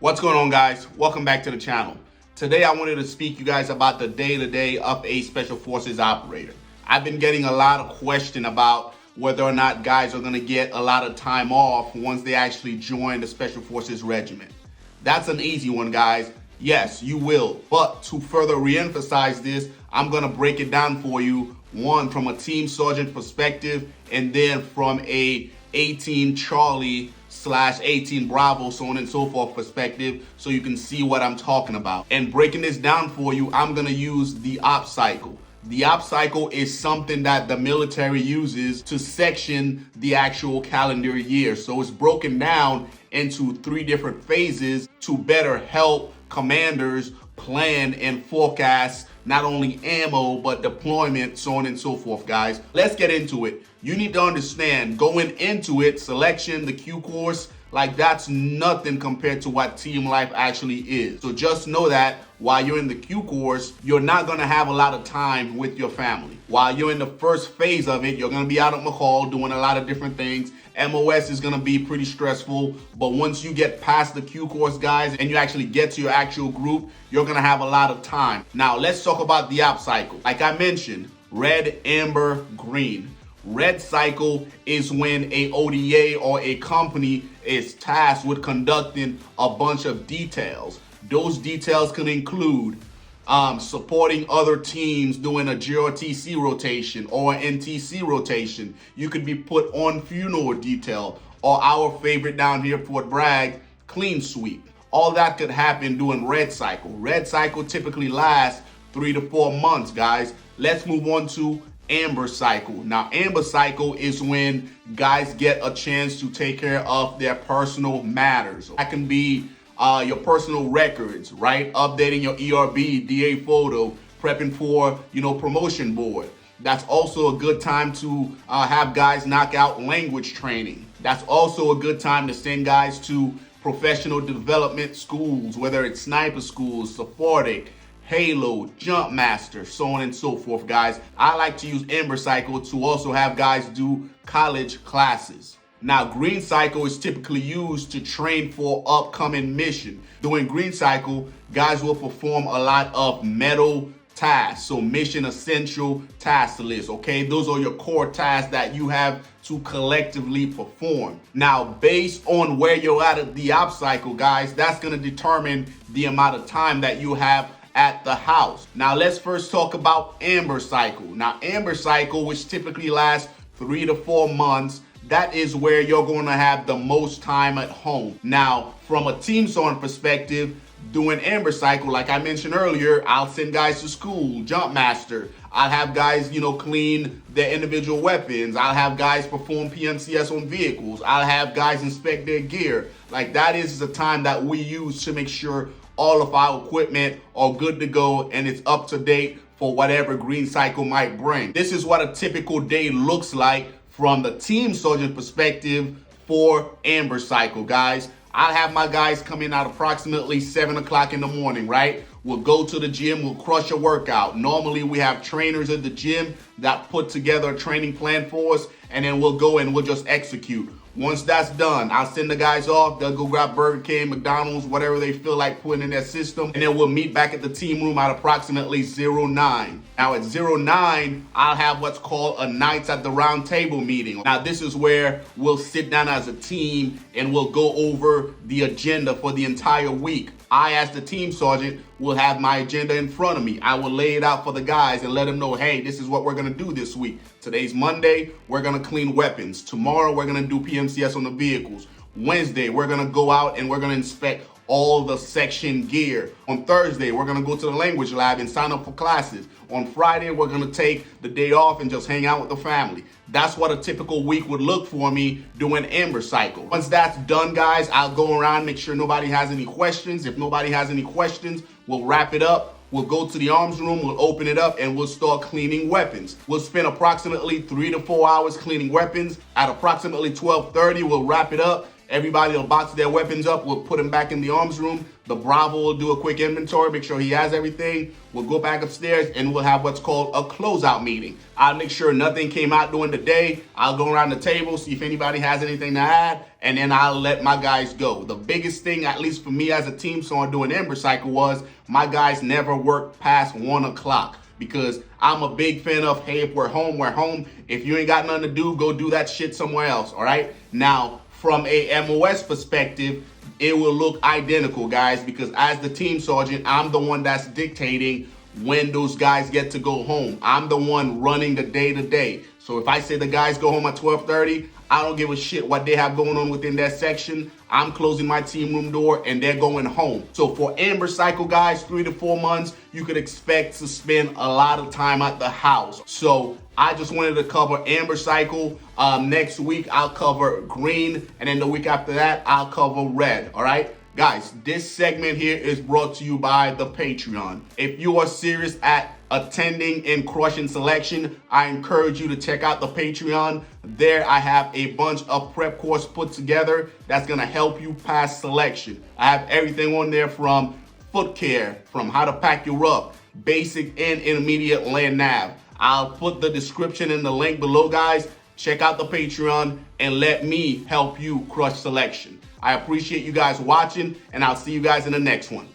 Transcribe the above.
What's going on, guys? Welcome back to the channel. Today I wanted to speak to you guys about the day-to-day of a Special Forces operator. I've been getting a lot of question about whether or not guys are going to get a lot of time off once they actually join the Special Forces regiment. That's an easy one, guys. Yes, you will. But to further re-emphasize this, I'm going to break it down for you, one from a team sergeant perspective, and then from a 18 Charlie / 18 Bravo, so on and so forth perspective, so you can see what I'm talking about. And breaking this down for you, I'm going to use the op cycle. The op cycle is something that the military uses to section the actual calendar year. So it's broken down into 3 different phases to better help commanders plan and forecast not only ammo, but deployment, so on and so forth, guys. Let's get into it. You need to understand, going into it, selection, the Q course, like that's nothing compared to what team life actually is. So just know that while you're in the Q course, you're not gonna have a lot of time with your family. While you're in the first phase of it, you're gonna be out at McCall doing a lot of different things. MOS is gonna be pretty stressful, but once you get past the Q course, guys, and you actually get to your actual group, you're gonna have a lot of time. Now, let's talk about the op cycle. Like I mentioned, red, amber, green. Red cycle is when a ODA or a company is tasked with conducting a bunch of details. Those details can include supporting other teams doing a GRTC rotation or NTC rotation. You could be put on funeral detail, or our favorite down here at Fort Bragg, clean sweep. All that could happen during red cycle. Red cycle typically lasts 3 to 4 months, guys. Let's move on to amber cycle. Now, amber cycle is when guys get a chance to take care of their personal matters. That can be your personal records, right? Updating your ERB, DA photo, prepping for, promotion board. That's also a good time to have guys knock out language training. That's also a good time to send guys to professional development schools, whether it's sniper schools, Sephardic, Halo, Jump Master, so on and so forth, guys. I like to use Amber Cycle to also have guys do college classes. Now, Green Cycle is typically used to train for upcoming mission. During Green Cycle, guys will perform a lot of metal tasks, so mission essential task list, okay? Those are your core tasks that you have to collectively perform. Now, based on where you're at the op cycle, guys, that's gonna determine the amount of time that you have at the house. Now, let's first talk about Amber Cycle. Now, Amber Cycle, which typically lasts 3 to 4 months, that is where you're going to have the most time at home. Now, from a team sergeant perspective, doing Amber Cycle, like I mentioned earlier, I'll send guys to school, Jump Master. I'll have guys, clean their individual weapons. I'll have guys perform PMCS on vehicles. I'll have guys inspect their gear. Like, that is the time that we use to make sure all of our equipment are good to go and it's up to date for whatever Green Cycle might bring. This is what a typical day looks like from the team sergeant perspective for Amber Cycle, guys. I have my guys come in at approximately 7 o'clock in the morning, right? We'll go to the gym, we'll crush a workout. Normally we have trainers at the gym that put together a training plan for us, and then we'll go and we'll just execute. Once that's done, I'll send the guys off. They'll go grab Burger King, McDonald's, whatever they feel like putting in their system. And then we'll meet back at the team room at approximately 09. Now at 09, I'll have what's called a Knights at the Round Table meeting. Now this is where we'll sit down as a team and we'll go over the agenda for the entire week. I, as the team sergeant, will have my agenda in front of me. I will lay it out for the guys and let them know, hey, this is what we're gonna do this week. Today's Monday, we're gonna clean weapons. Tomorrow, we're gonna do PMCS on the vehicles. Wednesday, we're gonna go out and we're gonna inspect all the section gear. On Thursday, we're gonna go to the language lab and sign up for classes. On Friday, we're gonna take the day off and just hang out with the family. That's what a typical week would look for me doing Amber Cycle. Once that's done, guys, I'll go around, make sure nobody has any questions. If nobody has any questions, we'll wrap it up. We'll go to the arms room, we'll open it up, and we'll start cleaning weapons. We'll spend approximately 3 to 4 hours cleaning weapons. At approximately 12:30, we'll wrap it up, Everybody will box their weapons up. We'll put them back in the arms room. The Bravo will do a quick inventory, make sure he has everything. We'll go back upstairs and we'll have what's called a closeout meeting. I'll make sure nothing came out during the day. I'll go around the table, see if anybody has anything to add, and then I'll let my guys go. The biggest thing, at least for me as a team, so on doing Ember Cycle, was my guys never worked past 1 o'clock. Because I'm a big fan of, hey, if we're home, we're home. If you ain't got nothing to do, go do that shit somewhere else, all right? Now, from a MOS perspective, it will look identical, guys, because as the team sergeant, I'm the one that's dictating when those guys get to go home. I'm the one running the day-to-day. So if I say the guys go home at 12:30, I don't give a shit what they have going on within that section. I'm closing my team room door and they're going home. So for Ember Cycle, guys, 3 to 4 months, you could expect to spend a lot of time at the house. So I just wanted to cover Ember Cycle. Next week, I'll cover green. And then the week after that, I'll cover red. All right? Guys, this segment here is brought to you by the Patreon. If you are serious at attending and crushing selection, I encourage you to check out the Patreon. There I have a bunch of prep course put together that's gonna help you pass selection. I have everything on there from foot care, from how to pack your ruck, basic and intermediate land nav. I'll put the description in the link below, guys. Check out the Patreon and let me help you crush selection. I appreciate you guys watching, and I'll see you guys in the next one.